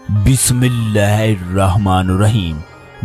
बिस्मिल्लाहिर्रहमानुर्रहीम।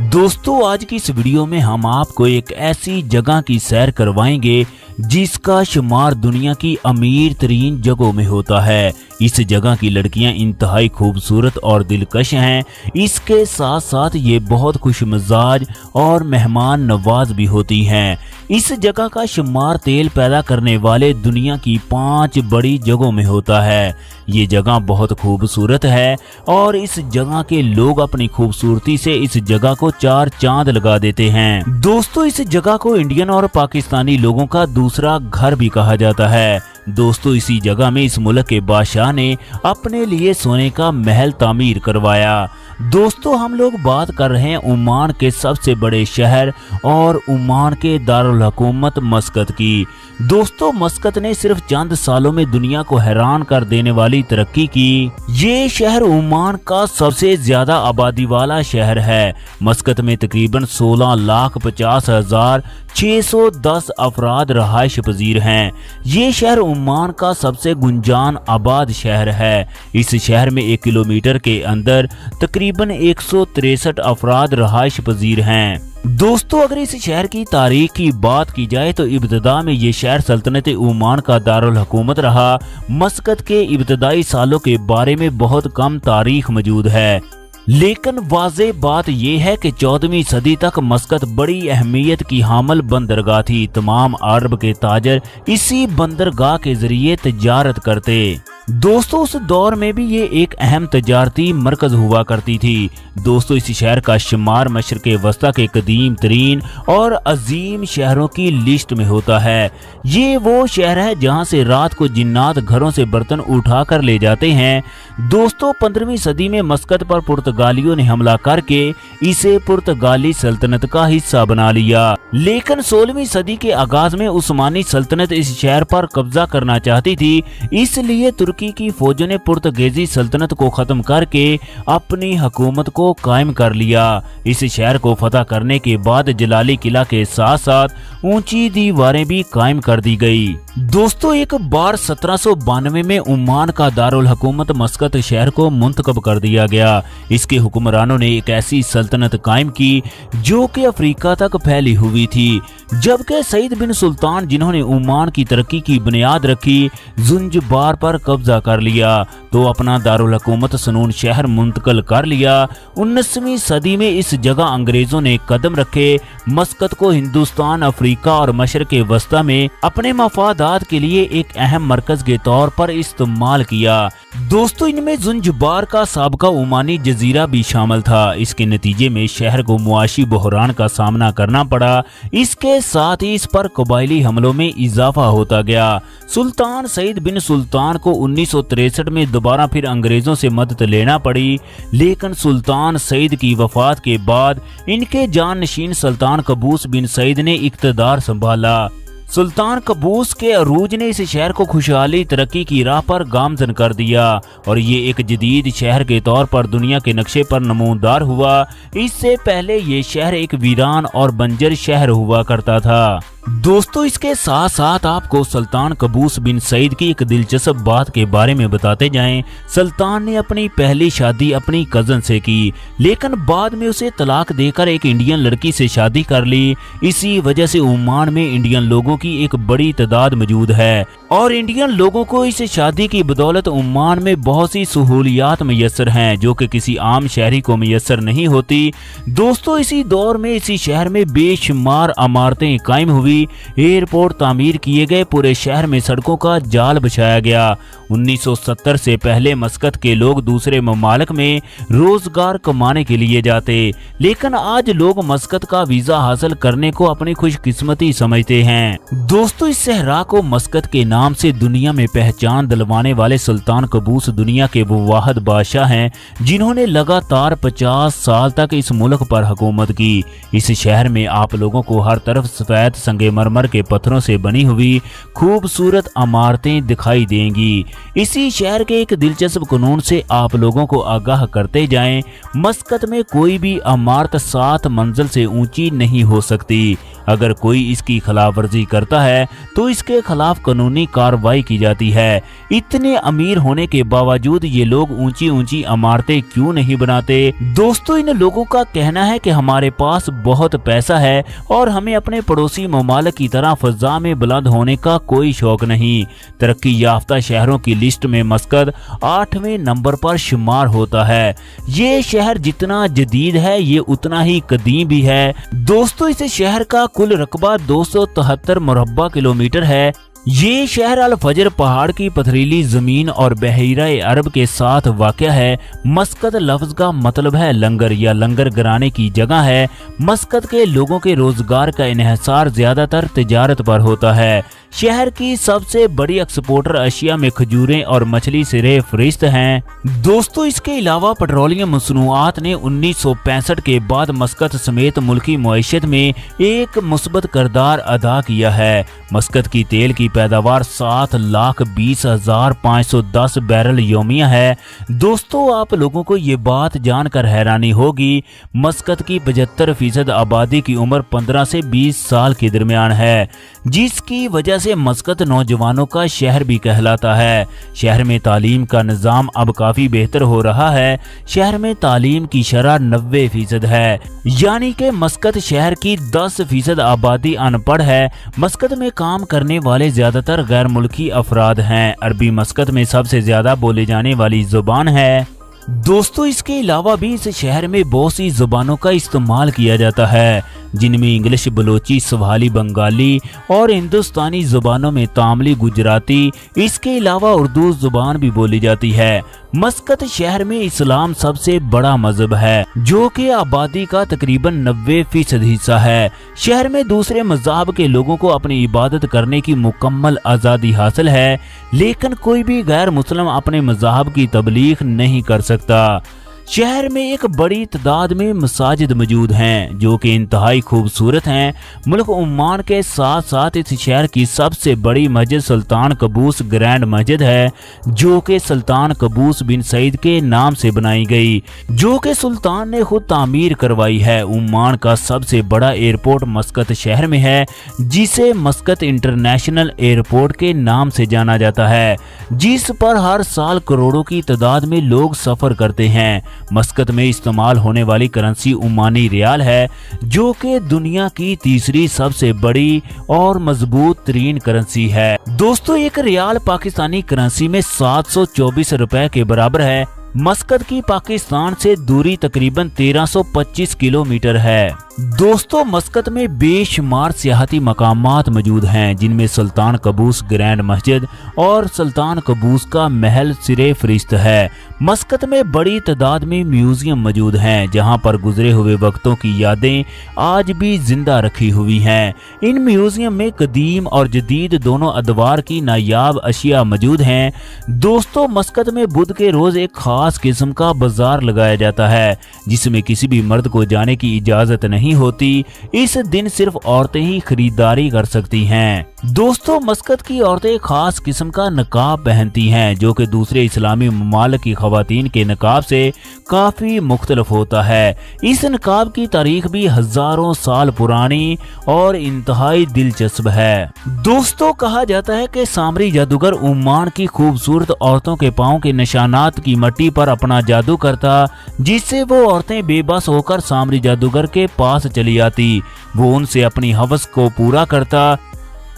दोस्तों, आज की इस वीडियो में हम आपको एक ऐसी जगह की सैर करवाएंगे जिसका शुमार दुनिया की अमीर तरीन जगहों में होता है। इस जगह की लड़कियां इंतहाई खूबसूरत और दिलकश हैं। इसके साथ साथ ये बहुत खुश मिजाज और मेहमान नवाज भी होती हैं। इस जगह का शुमार तेल पैदा करने वाले दुनिया की 5 बड़ी जगहों में होता है। ये जगह बहुत खूबसूरत है और इस जगह के लोग अपनी खूबसूरती से इस जगह को 4 चांद लगा देते हैं। दोस्तों, इस जगह को इंडियन और पाकिस्तानी लोगों का दूसरा घर भी कहा जाता है। दोस्तों, इसी जगह में इस मुल्क के बादशाह ने अपने लिए सोने का महल तामीर करवाया। दोस्तों, हम लोग बात कर रहे हैं ओमान के सबसे बड़े शहर और ओमान के दारुल हुकूमत मस्कत की। दोस्तों, मस्कत ने सिर्फ चंद सालों में दुनिया को हैरान कर देने वाली तरक्की की। ये शहर ओमान का सबसे ज्यादा आबादी वाला शहर है। मस्कत में तकरीबन 16,50,610 अफराद रहायश पजीर हैं। ये शहर ओमान का सबसे गुंजान आबाद शहर है। इस शहर में 1 किलोमीटर के अंदर तकरीबन 163 अफराद रहायश पजीर हैं। दोस्तों, अगर इस शहर की तारीख की बात की जाए तो इब्तदा में ये शहर सल्तनत ओमान का दारुल हुकूमत रहा। मस्कत के इब्तदाई सालों के बारे में बहुत कम तारीख मौजूद है, लेकिन वाज़ेह बात यह है कि 14वीं सदी तक मस्कत बड़ी अहमियत की हामिल बंदरगाह थी। तमाम अरब के ताजर इसी बंदरगाह के जरिए तजारत करते। दोस्तों, उस दौर में भी ये एक अहम तजारती मरकज हुआ करती थी। दोस्तों, इस शहर का शुमार मशरक़ वस्ता के कदीम तरीन और अजीम शहरों की लिस्ट में होता है। ये वो शहर है जहाँ से रात को जिन्नात घरों से बर्तन उठा कर ले जाते हैं। दोस्तों, 15वीं सदी में मस्कत पर पुर्तगालियों ने हमला करके इसे पुर्तगाली सल्तनत का हिस्सा बना लिया, लेकिन 16वीं सदी के आगाज में उस्मानी सल्तनत इस शहर पर कब्जा करना चाहती थी। इसलिए तुर्की की फौजों ने पुर्तगेजी सल्तनत को खत्म करके अपनी हुकूमत को कायम कर लिया। इस शहर को फतह करने के बाद जलाली किला के साथ साथ ऊंची दीवारें भी कायम कर दी गई। दोस्तों, एक बार 1792 में ओमान का दारुल हुकूमत मस्कत शहर को मुंतखब कर दिया गया। इसके हुक्मरानों ने एक ऐसी सल्तनत कायम की जो कि अफ्रीका तक फैली हुई थी, जबकि सईद बिन सुल्तान, जिन्होंने ओमान की तरक्की की बुनियाद रखी, ज़ुंजबार पर कब्जा कर लिया तो अपना दारुल हुकूमत सनून शहर मुंतकिल कर लिया। 19वीं सदी में इस जगह अंग्रेजों ने कदम रखे। मस्कत को हिंदुस्तान, अफ्रीका और मशरक़ वस्ता में अपने मफादात के लिए एक अहम मरकज के तौर पर इस्तेमाल किया। दोस्तों, इनमें ज़ुंजबार का साबका ओमानी जजीरा भी शामिल था। इसके नतीजे में शहर को मुआशी बहरान का सामना करना पड़ा। इसके साथ ही इस पर कबायली हमलों में इजाफा होता गया। सुल्तान सईद बिन सुल्तान को 1963 में दोबारा फिर अंग्रेजों से मदद लेना पड़ी, लेकिन सुल्तान सईद की वफात के बाद इनके जानशीन सुल्तान कबूस बिन सईद ने इख्तिदार संभाला। सुल्तान कबूस के अरूज ने इस शहर को खुशहाली तरक्की की राह पर गामजन कर दिया और ये एक जदीद शहर के तौर पर दुनिया के नक्शे पर नमूदार हुआ। इससे पहले ये शहर एक वीरान और बंजर शहर हुआ करता था। दोस्तों, इसके साथ साथ आपको सुल्तान कबूस बिन सईद की एक दिलचस्प बात के बारे में बताते जाएं। सुल्तान ने अपनी पहली शादी अपनी कजन से की, लेकिन बाद में उसे तलाक देकर एक इंडियन लड़की से शादी कर ली। इसी वजह से ओमान में इंडियन लोगों की एक बड़ी तादाद मौजूद है और इंडियन लोगों को इस शादी की बदौलत ओमान में बहुत सी सहूलियात मैसर हैं जो कि किसी आम शहरी को मैसर नहीं होती। दोस्तों, इसी दौर में इसी शहर में बेशुमार इमारतें कायम हुई, एयरपोर्ट तामीर किए गए, पूरे शहर में सड़कों का जाल बिछाया गया। 1970 से पहले मस्कत के लोग दूसरे ममालिक में रोजगार कमाने के लिए जाते, लेकिन आज लोग मस्कत का वीजा हासिल करने को अपनी खुशकिस्मती समझते हैं। दोस्तों, इस सहरा को मस्कत के नाम से दुनिया में पहचान दिलवाने वाले सुल्तान कबूस दुनिया के वो वाहिद बादशाह हैं जिन्होंने लगातार 50 साल तक इस मुल्क पर हुकूमत की। इस शहर में आप लोगों को हर तरफ सफेद संगमरमर के पत्थरों से बनी हुई खूबसूरत इमारतें दिखाई देंगी। इसी शहर के एक दिलचस्प कानून से आप लोगों को आगाह करते जाएं। मस्कत में कोई भी इमारत 7 मंजिल से ऊंची नहीं हो सकती। अगर कोई इसकी खिलाफवर्जी करता है तो इसके खिलाफ कानूनी कार्रवाई की जाती है। इतने अमीर होने के बावजूद ये लोग ऊंची ऊंची इमारतें क्यों नहीं बनाते? दोस्तों, इन लोगों का कहना है कि हमारे पास बहुत पैसा है और हमें अपने पड़ोसी ममालिक की तरह फजा में बुलंद होने का कोई शौक नहीं। तरक्की याफ्ता शहरों की लिस्ट में मस्कत 8वें नंबर पर शुमार होता है। ये शहर जितना जदीद है ये उतना ही कदीम भी है। दोस्तों, इस शहर का कुल रकबा 273 मुरब्बा किलोमीटर है। ये शहर अल फजर पहाड़ की पथरीली जमीन और बहरीरा अरब के साथ वाक़या है। मस्कत लफ्ज का मतलब है लंगर या लंगर गिराने की जगह है। मस्कत के लोगों के रोजगार का इन्हिसार ज्यादातर तिजारत पर होता है। शहर की सबसे बड़ी एक्सपोर्टर अशिया में खजूरें और मछली सिरे फरिश्त हैं। दोस्तों, इसके अलावा पेट्रोलियम मसनूआत ने 1965 के बाद मस्कत समेत मुल्की मईशत में एक मुस्बत किरदार अदा किया है। मस्कत की तेल की पैदावार 7,20,510 बैरल योमिया है। दोस्तों, आप लोगों को ये बात जानकर हैरानी होगी, मस्कत की 75% आबादी की उम्र 15 से 20 साल के दरमियान है, जिसकी वजह से मस्कत नौजवानों का शहर भी कहलाता है। शहर में तालीम का निज़ाम अब काफ़ी बेहतर हो रहा है। शहर में तालीम की शरह 90% है, यानी कि मस्कत शहर की 10% आबादी अनपढ़ है। मस्कत में काम करने वाले ज़्यादातर गैर मुल्की अफराद हैं। अरबी मस्कत में सबसे ज़्यादा बोली जाने वाली ज़ुबान है। दोस्तों, इसके अलावा भी इस शहर में बहुत सी जुबानों का इस्तेमाल किया जाता है, जिनमें इंग्लिश, बलोची, सवाहिली, बंगाली और हिंदुस्तानी जुबानों में तामिली, गुजराती, इसके अलावा उर्दू जुबान भी बोली जाती है। मस्कत शहर में इस्लाम सबसे बड़ा मजहब है, जो कि आबादी का तकरीबन 90% हिस्सा है। शहर में दूसरे मज़हब के लोगों को अपनी इबादत करने की मुकम्मल आज़ादी हासिल है, लेकिन कोई भी गैर मुस्लिम अपने मज़हब की तबलीग नहीं कर सकता। शहर में एक बड़ी तादाद में मसाजिद मौजूद हैं, जो कि इंतहाई खूबसूरत हैं। मुल्क ओमान के साथ साथ इस शहर की सबसे बड़ी मस्जिद सुल्तान कबूस ग्रैंड मस्जिद है, जो कि सुल्तान कबूस बिन सईद के नाम से बनाई गई, जो कि सुल्तान ने खुद तामीर करवाई है। ओमान का सबसे बड़ा एयरपोर्ट मस्कत शहर में है, जिसे मस्कत इंटरनेशनल एयरपोर्ट के नाम से जाना जाता है, जिस पर हर साल करोड़ों की तादाद में लोग सफर करते हैं। मस्कत में इस्तेमाल होने वाली करेंसी ओमानी रियाल है, जो कि दुनिया की तीसरी सबसे बड़ी और मजबूत तरीन करेंसी है। दोस्तों, एक रियाल पाकिस्तानी करेंसी में 724 रुपए के बराबर है। मस्कत की पाकिस्तान से दूरी तकरीबन 1325 किलोमीटर है। दोस्तों, मस्कत में बेशुमार सियाहती मकामात मौजूद हैं, जिनमें सुल्तान कबूस ग्रैंड मस्जिद और सुल्तान कबूस का महल सिरे फरिश्त है। मस्कत में बड़ी तादाद में म्यूजियम मौजूद हैं, जहां पर गुजरे हुए वक्तों की यादें आज भी जिंदा रखी हुई हैं। इन म्यूजियम में कदीम और जदीद दोनों अदवार की नायाब अशिया मौजूद हैं। दोस्तों, मस्कत में बुध के रोज एक खास किस्म का बाजार लगाया जाता है, जिसमें किसी भी मर्द को जाने की इजाजत नहीं होती। इस दिन सिर्फ औरतें ही खरीदारी कर सकती हैं। दोस्तों, मस्कत की औरतें खास किस्म का नकाब पहनती हैं, जो कि दूसरे इस्लामी ममालिक की खवातीन के नकाब से काफी मुख्तलिफ होता है। इस नकाब की तारीख भी हजारों साल पुरानी और इंतहाई दिलचस्प है। दोस्तों, कहा जाता है कि सामरी जादूगर ओमान की खूबसूरत औरतों के पांव के निशानात की मट्टी पर अपना जादू करता, जिससे वो औरतें बेबस होकर सामरी जादूगर के पास चली आती। वो उनसे अपनी हवस को पूरा करता।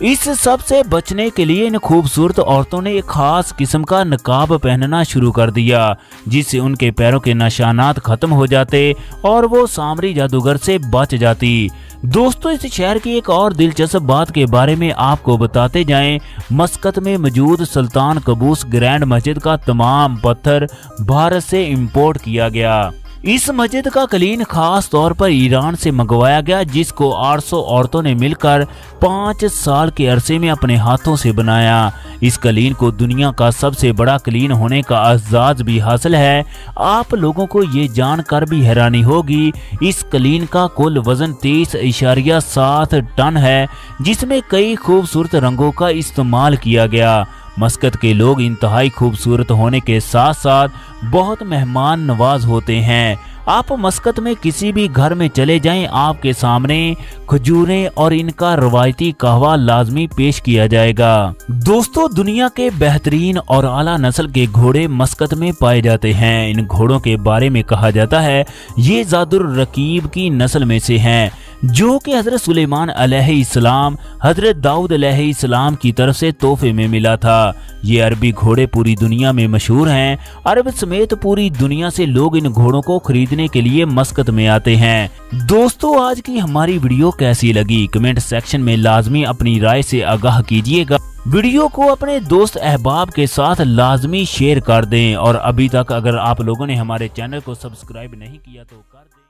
इस सब से बचने के लिए इन खूबसूरत औरतों ने एक खास किस्म का नकाब पहनना शुरू कर दिया, जिससे उनके पैरों के निशानात खत्म हो जाते और वो सामरी जादूगर से बच जाती। दोस्तों, इस शहर की एक और दिलचस्प बात के बारे में आपको बताते जाएं। मस्कत में मौजूद सुल्तान कबूस ग्रैंड मस्जिद का तमाम पत्थर भारत से इंपोर्ट किया गया। इस मस्जिद का कलीन खास तौर पर ईरान से मंगवाया गया, जिसको 800 औरतों ने मिलकर 5 साल के अरसे में अपने हाथों से बनाया। इस कलीन को दुनिया का सबसे बड़ा कलीन होने का एजाज भी हासिल है। आप लोगों को ये जानकर भी हैरानी होगी, इस कलीन का कुल वजन 23.7 टन है, जिसमें कई खूबसूरत रंगों का इस्तेमाल किया गया। مسقط के लोग इंतहाई खूबसूरत होने के साथ साथ बहुत मेहमान नवाज होते हैं। आप मस्कत में किसी भी घर में चले जाएं, आपके सामने खजूरें और इनका रवायती कहवा लाजमी पेश किया जाएगा। दोस्तों, दुनिया के बेहतरीन और आला नस्ल के घोड़े मस्कत में पाए जाते हैं। इन घोड़ों के बारे में कहा जाता है ये ज़ादुर रकीब की नस्ल में से हैं, जो कि हजरत सुलेमान अलैहिस्सलाम हजरत दाऊद अलैहिस्सलाम की तरफ से तोहफे में मिला था। ये अरबी घोड़े पूरी दुनिया में मशहूर हैं। अरब समेत पूरी दुनिया से लोग इन घोड़ों को खरीदने के लिए मस्कत में आते हैं। दोस्तों, आज की हमारी वीडियो कैसी लगी कमेंट सेक्शन में लाजमी अपनी राय से आगाह कीजिएगा। वीडियो को अपने दोस्त अहबाब के साथ लाजमी शेयर कर दें और अभी तक अगर आप लोगों ने हमारे चैनल को सब्सक्राइब नहीं किया तो कर दें।